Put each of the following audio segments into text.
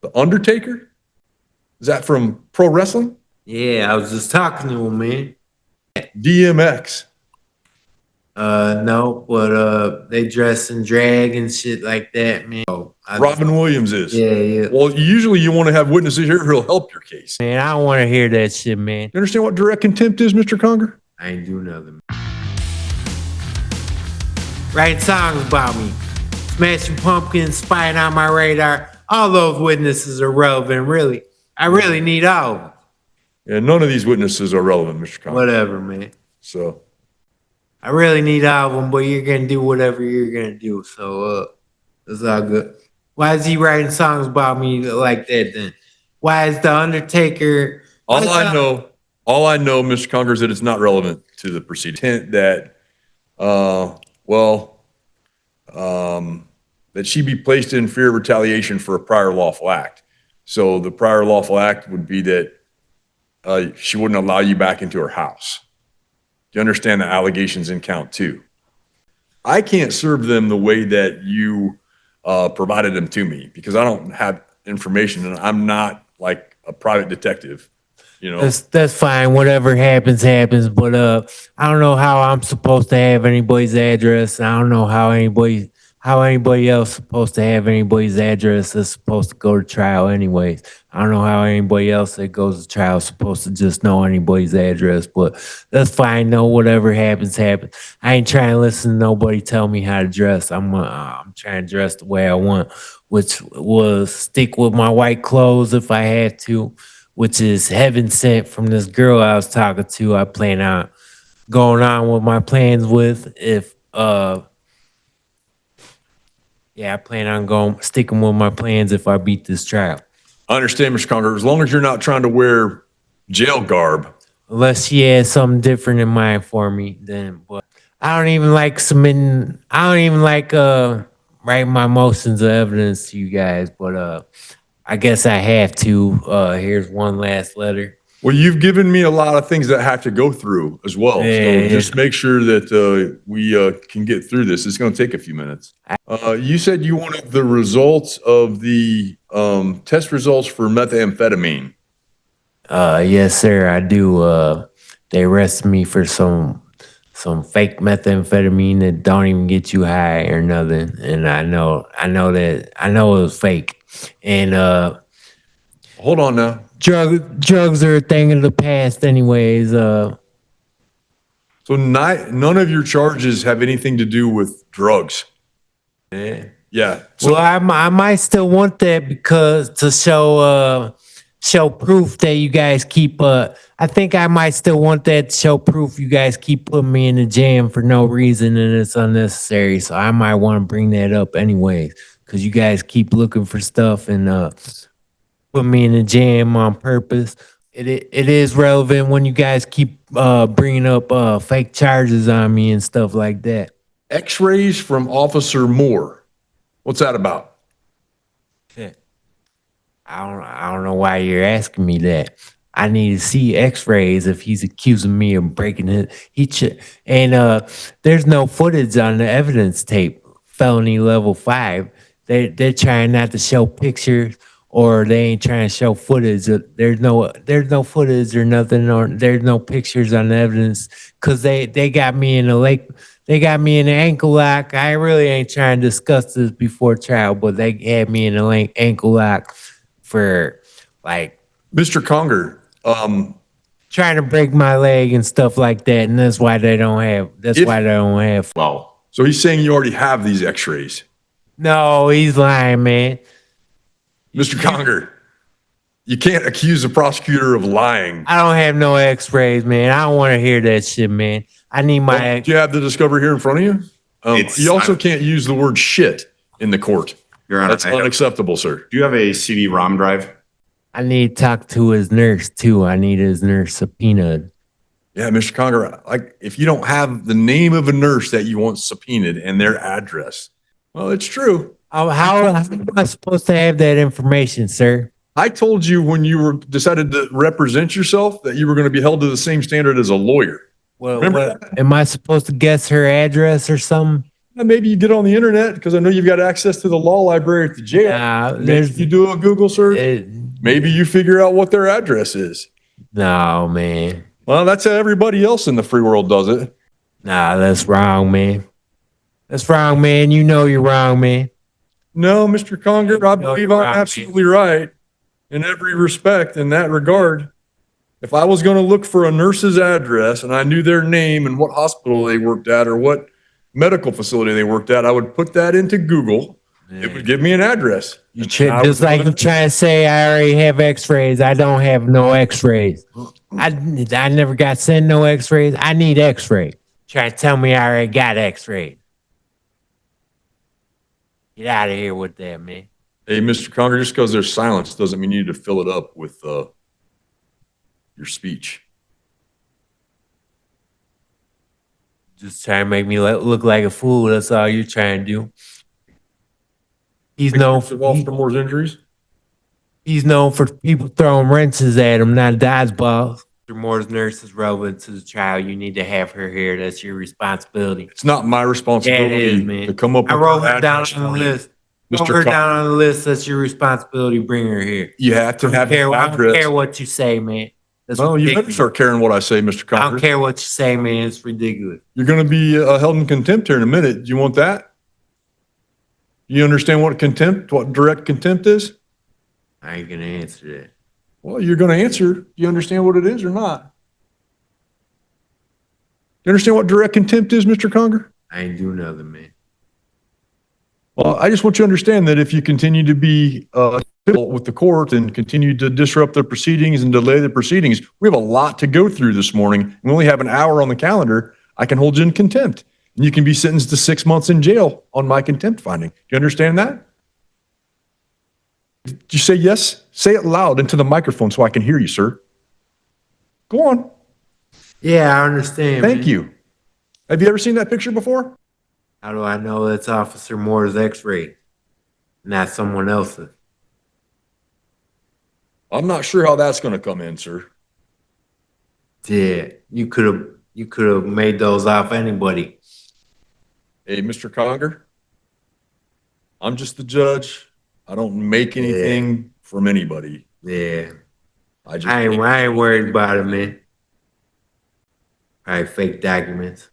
The Undertaker? Is that from pro wrestling? Yeah, I was just talking to him, man. DMX. No, but they dress in drag and shit like that, man. Robin Williams is. Yeah. Well, usually you want to have witnesses here who'll help your case. Man, I don't want to hear that shit, man. You understand what direct contempt is, Mr. Conger? I ain't do nothing. Writing songs about me, smashing pumpkins, spying on my radar. All those witnesses are relevant, really. I really need all of them. Yeah, none of these witnesses are relevant, Mr. Conger. Whatever, man. So I really need all of them, but you're gonna do whatever you're gonna do. So it's all good. Why is he writing songs about me like that then? Why is the Undertaker? all I know, Mr. Conger, is that it's not relevant to the proceeding. That that she be placed in fear of retaliation for a prior lawful act. So the prior lawful act would be that she wouldn't allow you back into her house. Do you understand the allegations in count 2? I can't serve them the way that you provided them to me because I don't have information and I'm not like a private detective. You know, That's fine. Whatever happens, happens. But I don't know how I'm supposed to have anybody's address. I don't know how anybody else supposed to have anybody's address that's supposed to go to trial anyways. I don't know how anybody else that goes to trial is supposed to just know anybody's address, but that's fine. No, whatever happens, happens. I ain't trying to listen to nobody tell me how to dress. I'm trying to dress the way I want, which was stick with my white clothes if I had to, which is heaven sent from this girl I was talking to. I plan on going on with my plans with if I plan on sticking with my plans if I beat this trial. I understand, Mr. Conger, as long as you're not trying to wear jail garb. Unless she has something different in mind for me, then but I don't even like submitting. I don't even like writing my motions of evidence to you guys, but I guess I have to. Here's one last letter. Well, you've given me a lot of things that I have to go through as well. Yeah. So just make sure that we can get through this. It's going to take a few minutes. You said you wanted the results of the test results for methamphetamine. Yes, sir, I do. They arrested me for some fake methamphetamine that don't even get you high or nothing. And I know it was fake. And hold on now. Drugs are a thing of the past, anyways. So none of your charges have anything to do with drugs. Yeah. So, well, I might still want that because to show proof that you guys keep. I think I might still want that to show proof you guys keep putting me in the jam for no reason and it's unnecessary. So I might want to bring that up anyways because you guys keep looking for stuff and put me in the jam on purpose. It is relevant when you guys keep bringing up fake charges on me and stuff like that. X-rays from Officer Moore. What's that about? I don't know why you're asking me that. I need to see X-rays if he's accusing me of breaking it. There's no footage on the evidence tape. Felony level 5. They're trying not to show pictures. Or they ain't trying to show footage. There's no footage or nothing, or there's no pictures on the evidence because they got me in the lake. They got me in the ankle lock. I really ain't trying to discuss this before trial, but they had me in the ankle lock for like Mr. Conger, trying to break my leg and stuff like that, and that's why they don't have. Why they don't have. Well, so he's saying you already have these X-rays. No, he's lying, man. Mr. Conger, you can't accuse a prosecutor of lying. I don't have no X-rays, man. I don't want to hear that shit, man. I need my. Well, do you have the discovery here in front of you? You also can't use the word shit in the court. Your Honor, that's unacceptable, sir. Do you have a CD-ROM drive? I need to talk to his nurse too. I need his nurse subpoenaed. Yeah, Mr. Conger, like if you don't have the name of a nurse that you want subpoenaed and their address, well, it's true. How am I supposed to have that information, sir? I told you when you decided to represent yourself that you were going to be held to the same standard as a lawyer. Well, am I supposed to guess her address or something? Maybe you get on the internet because I know you've got access to the law library at the jail. Maybe you do a Google search. Maybe you figure out what their address is. No, man. Well, that's how everybody else in the free world does it. Nah, that's wrong, man. That's wrong, man. You know you're wrong, man. No, Mr. Conger, I believe I'm right, absolutely right in every respect in that regard. If I was going to look for a nurse's address and I knew their name and what hospital they worked at or what medical facility they worked at, I would put that into Google. It would give me an address. You just like you trying to say I already have x-rays. I don't have no x-rays. I never got sent no x-rays. I need x-rays. Try to tell me I already got x-rays. Get out of here with that, man. Hey, Mr. Conger, just because there's silence doesn't mean you need to fill it up with your speech. Just trying to make me look like a fool. That's all you're trying to do. He's known for Baltimore's injuries. He's known for people throwing wrenches at him, not dodgeballs. Moore's nurse is relevant to the trial. You need to have her here. That's your responsibility. It's not my responsibility Yeah, it is, man. to come up with I wrote her down address on the for you. list. Wrote her down on the list. That's your responsibility. Bring her here. You have to have an I don't address. care what you say, man. That's No, you better ridiculous. start caring what I say, Mr. I don't Conger. care what you say, man. It's ridiculous. You're going to be held in contempt here in a minute. Do you want that? You understand what direct contempt is? I ain't gonna answer that. Well, you're going to answer. Do you understand what it is or not? You understand what direct contempt is, Mr. Conger? I ain't do nothing, man. Well, I just want you to understand that if you continue to be with the court and continue to disrupt the proceedings and delay the proceedings, we have a lot to go through this morning. We only have an hour on the calendar. I can hold you in contempt. And you can be sentenced to 6 months in jail on my contempt finding. Do you understand that? Did you say yes? Say it loud into the microphone so I can hear you, sir. Go on. Yeah, I understand. Thank man. you. Have you ever seen that picture before? How do I know that's Officer Moore's x-ray, not someone else's? I'm not sure how that's going to come in, sir. Yeah, you could have made those off anybody. Hey, Mr. Conger, I'm just the judge. I don't make anything from anybody. Yeah, I I ain't worried about it, man. All right, fake documents,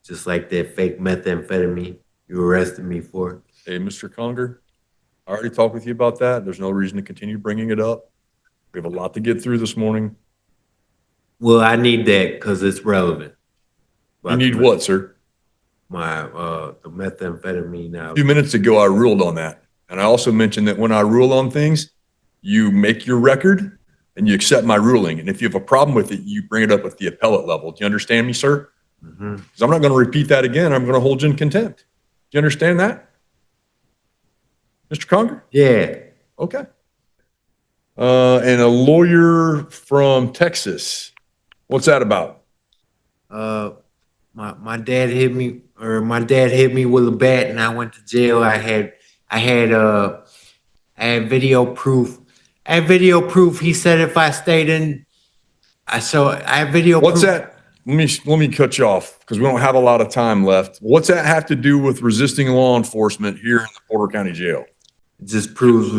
just like that fake methamphetamine you arrested me for. Hey, Mr. Conger, I already talked with you about that. There's no reason to continue bringing it up. We have a lot to get through this morning. Well, I need that because it's relevant. You need what, sir? My the methamphetamine now. A few minutes ago, I ruled on that. And I also mentioned that when I rule on things, you make your record and you accept my ruling. And if you have a problem with it, you bring it up at the appellate level. Do you understand me, sir? Because I'm not going to repeat that again. I'm going to hold you in contempt. Do you understand that? Mr. Conger? Yeah. Okay. And a lawyer from Texas. What's that about? My dad hit me with a bat and I went to jail. I had video proof. I had video proof. He said if I stayed in, I have video What's proof. that? Let me cut you off because we don't have a lot of time left. What's that have to do with resisting law enforcement here in the Porter County Jail? It just proves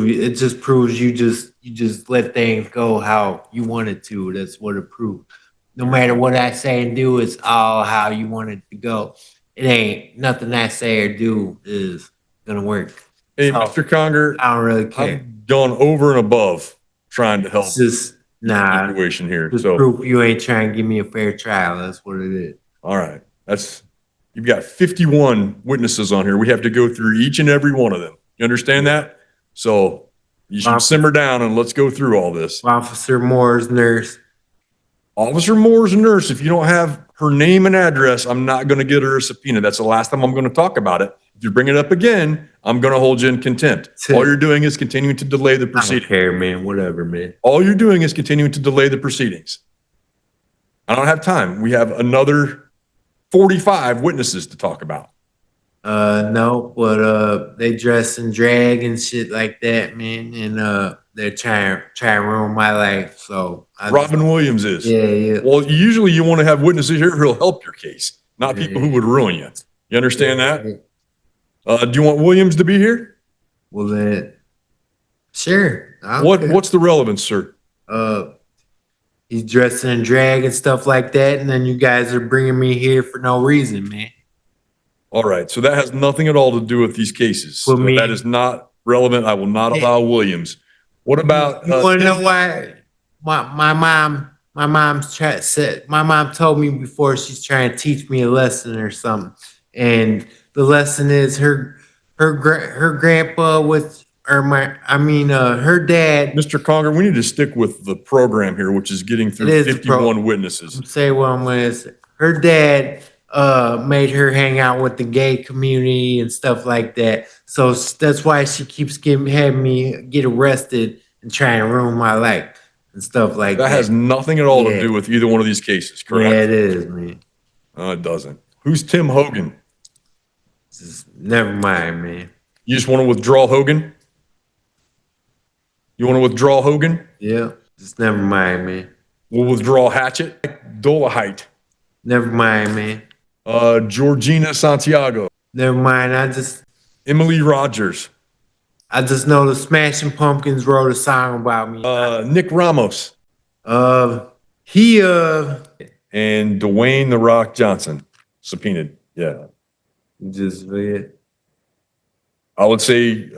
you just let things go how you want it to. That's what it proves. No matter what I say and do, it's all how you want it to go. It ain't nothing I say or do is gonna work. Hey, So, Mr. Conger, I don't really care. I've gone over and above trying to help It's just the situation here. just So, proof you ain't trying to give me a fair trial. That's what it is. all right, you've got 51 witnesses on here. We have to go through each and every one of them. You understand that? So you should simmer down and let's go through all this. Officer Moore's nurse. Officer Moore's a nurse. If you don't have her name and address, I'm not going to get her a subpoena. That's the last time I'm going to talk about it. If you bring it up again, I'm going to hold you in contempt. All you're doing is continuing to delay the I don't proceedings. care, man. Whatever, man. All you're doing is continuing to delay the proceedings. I don't have time. We have another 45 witnesses to talk about. No, but they dress and drag and shit like that, man, and they're trying to ruin my life. So Robin Williams is. Yeah. Well, usually you want to have witnesses here who'll help your case, not people who would ruin you. You understand that? Do you want Williams to be here? Well, then, sure. I don't care. What's the relevance, sir? He's dressed in drag and stuff like that, and then you guys are bringing me here for no reason, man. All right, so that has nothing at all to do with these cases. For So me. that is not relevant. I will not allow Williams. What about? You want to Tim? know why? My mom told me before she's trying to teach me a lesson or something, and the lesson is her grandpa her dad. Mr. Conger, we need to stick with the program here, which is getting It through is the 51 witnesses. Say what I'm gonna say. Her dad made her hang out with the gay community and stuff like that. So that's why she keeps having me get arrested and trying to ruin my life and stuff like that. That has nothing at all to Yeah. do with either one of these cases, Yeah, correct? it is, man. It doesn't. Who's Tim Hogan? Just never mind, man. You just want to withdraw Hogan? You want to withdraw Hogan? Yeah, just never mind, man. We'll withdraw Hatchet. Dolahite. Never mind, man. Georgina Santiago. Never mind. Emily Rogers. I just know the Smashing Pumpkins wrote a song about me. Nick Ramos. He And Dwayne The Rock Johnson. Subpoenaed. Yeah. just I would say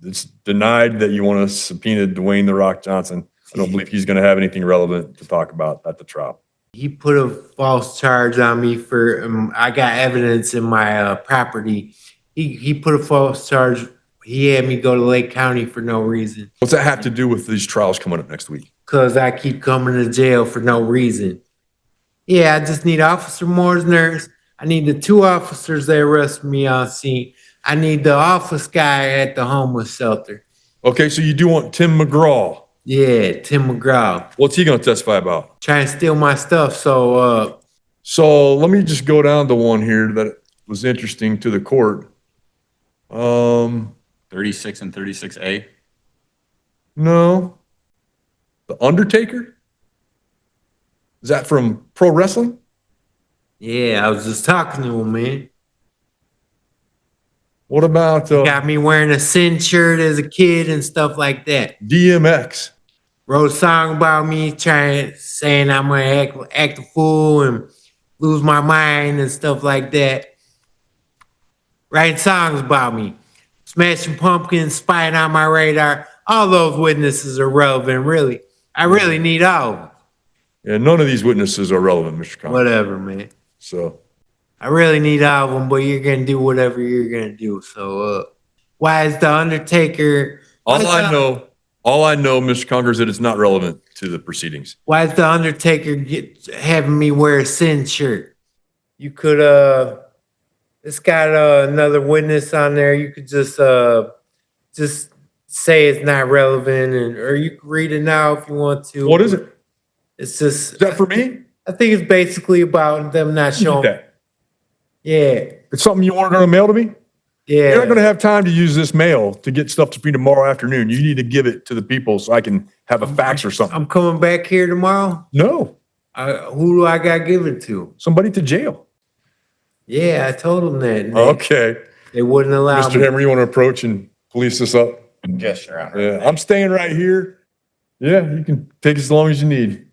it's denied that you want to subpoena Dwayne The Rock Johnson. I don't believe he's going to have anything relevant to talk about at the trial. He put a false charge on me for I got evidence in my property. He put a false charge. He had me go to Lake County for no reason. What's that have to do with these trials coming up next week? Cause I keep coming to jail for no reason. Yeah, I just need Officer Moore's nurse. I need the 2 officers that arrested me on scene. I need the office guy at the homeless shelter. Okay, so you do want Tim McGraw. Yeah, Tim McGraw. What's he going to testify about? Trying to steal my stuff. So let me just go down to one here that was interesting to the court. 36 and 36A. No. The Undertaker? Is that from pro wrestling? yeah, I was just talking to him, man. What about Got me wearing a Sin shirt as a kid and stuff like that. DMX? Wrote a song about me saying I'm gonna act a fool and lose my mind and stuff like that. Writing songs about me. Smashing Pumpkins, spying on my radar. All those witnesses are relevant, really. I really need all of them. Yeah, none of these witnesses are relevant, Mr. Conner. Whatever, man. So I really need all of them, but you're gonna do whatever you're gonna do. So, why is the Undertaker? all I know, Mr. Conger, is that it's not relevant to the proceedings. Why is the Undertaker having me wear a Sin shirt? You could it's got another witness on there. You could just say it's not relevant, or you can read it now if you want to. What is it? It's just. Is that for me? I think it's basically about them not showing. That. Yeah, It's something you want to mail to me? yeah. You're not going to have time to use this mail to get stuff to me tomorrow afternoon. You need to give it to the people so I can have a fax or something. I'm coming back here tomorrow. No, Who do I got to give it to? somebody to jail. Yeah, I told them that. and Okay. They wouldn't allow Mr. me. Hammer, you want to approach and police this up? Yes, Your Honor. Yeah, I'm staying right here. Yeah, you can take as long as you need.